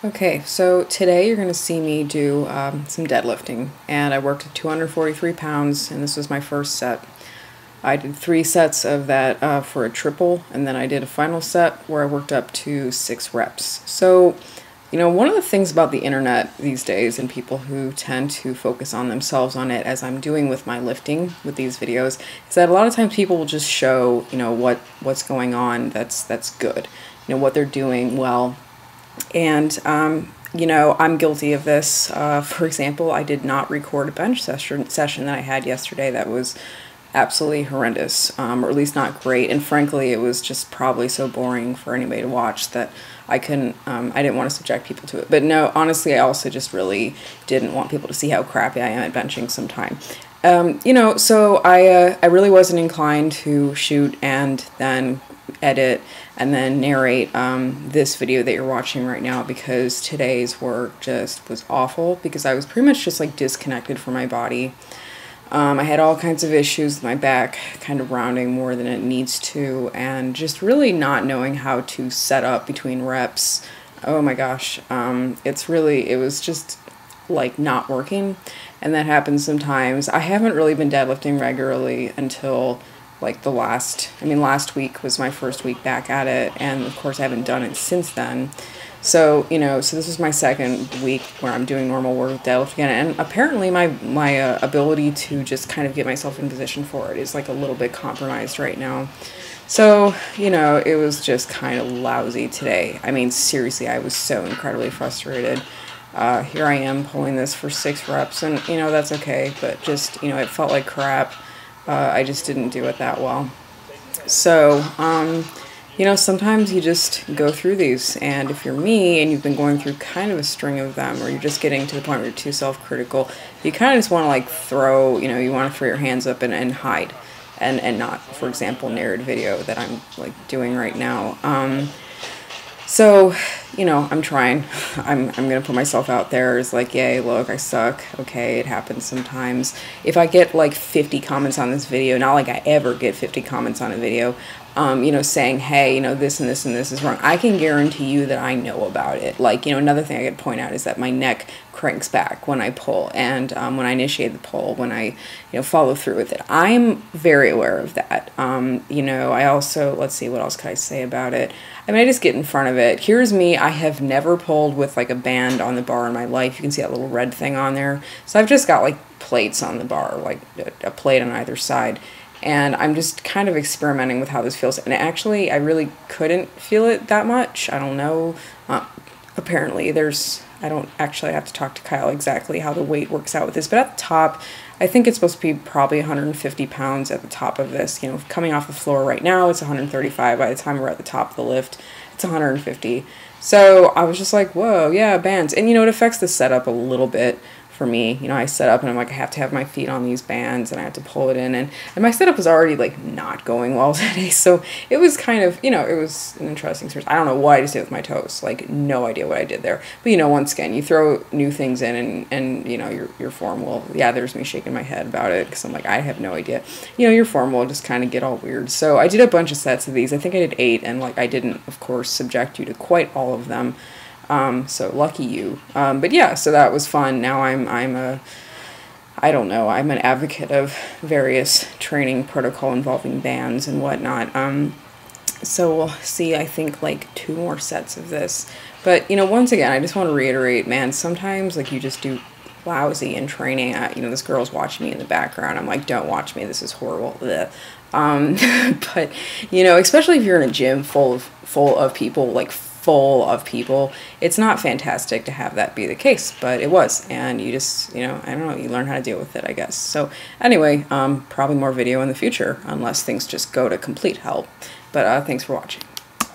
Okay, so today you're going to see me do some deadlifting, and I worked at 243 pounds, and this was my first set. I did 3 sets of that for a triple, and then I did a final set where I worked up to 6 reps. So, one of the things about the internet these days and people who tend to focus on themselves on it, as I'm doing with my lifting with these videos, is that a lot of times people will just show, what's going on that's good, what they're doing well. And, I'm guilty of this. For example, I did not record a bench session that I had yesterday that was absolutely horrendous, or at least not great. And frankly, it was just probably so boring for anybody to watch that I couldn't, I didn't want to subject people to it. But no, honestly, I also just really didn't want people to see how crappy I am at benching sometime. So I really wasn't inclined to shoot and then edit and then narrate this video that you're watching right now, because today's work just was awful because I was pretty much just like disconnected from my body. I had all kinds of issues with my back kind of rounding more than it needs to, and just really not knowing how to set up between reps. Oh my gosh, it was just like not working, and that happens sometimes. I haven't really been deadlifting regularly until like last week was my first week back at it, and of course I haven't done it since then. So, so this is my second week where I'm doing normal work with deadlift again, and apparently my ability to just kind of get myself in position for it is like a little bit compromised right now. So, it was just kind of lousy today. I mean, seriously, I was so incredibly frustrated. Here I am pulling this for 6 reps, and, that's okay, but just, it felt like crap. I just didn't do it that well. So, sometimes you just go through these, and if you're me and you've been going through kind of a string of them, or you're just getting to the point where you're too self-critical, you kind of just want to like throw, you want to throw your hands up and hide, and not, for example, narrate a video that I'm like doing right now. So, I'm trying. I'm going to put myself out there as like, yay, look, I suck. Okay, it happens sometimes. If I get like 50 comments on this video, not like I ever get 50 comments on a video, saying, hey, this and this and this is wrong, I can guarantee you that I know about it. Like, another thing I could point out is that my neck cranks back when I pull, and when I initiate the pull, when I, follow through with it. I'm very aware of that. I also, let's see, what else could I say about it? I mean, I just get in front of it. Here's me. I have never pulled with like a band on the bar in my life. You can see that little red thing on there. So I've just got like plates on the bar, like a plate on either side. And I'm just kind of experimenting with how this feels. And actually, I really couldn't feel it that much. I don't know. Apparently, I don't actually have to talk to Kyle exactly how the weight works out with this. But at the top, I think it's supposed to be probably 150 pounds at the top of this. Coming off the floor right now, it's 135. By the time we're at the top of the lift, it's 150. So I was just like, whoa, yeah, bands. And, it affects the setup a little bit. For me, I set up and I'm like, I have to have my feet on these bands and I have to pull it in, and my setup was already like not going well today, so it was kind of, it was an interesting experience. I don't know what I just did with my toes, like no idea what I did there, but once again, you throw new things in and your form will, yeah, there's me shaking my head about it because I'm like, I have no idea, your form will just kind of get all weird. So I did a bunch of sets of these. I think I did 8, and like I didn't, of course, subject you to quite all of them. So lucky you. But yeah, so that was fun. Now I'm an advocate of various training protocol involving bands and whatnot. So we'll see, I think like 2 more sets of this. But, once again, I just want to reiterate, man, sometimes like you just do lousy in training. This girl's watching me in the background. I'm like, don't watch me. This is horrible. But, especially if you're in a gym full of people, like full of people, it's not fantastic to have that be the case, but it was, and you just, I don't know, you learn how to deal with it, I guess. So anyway, probably more video in the future, unless things just go to complete hell. But thanks for watching.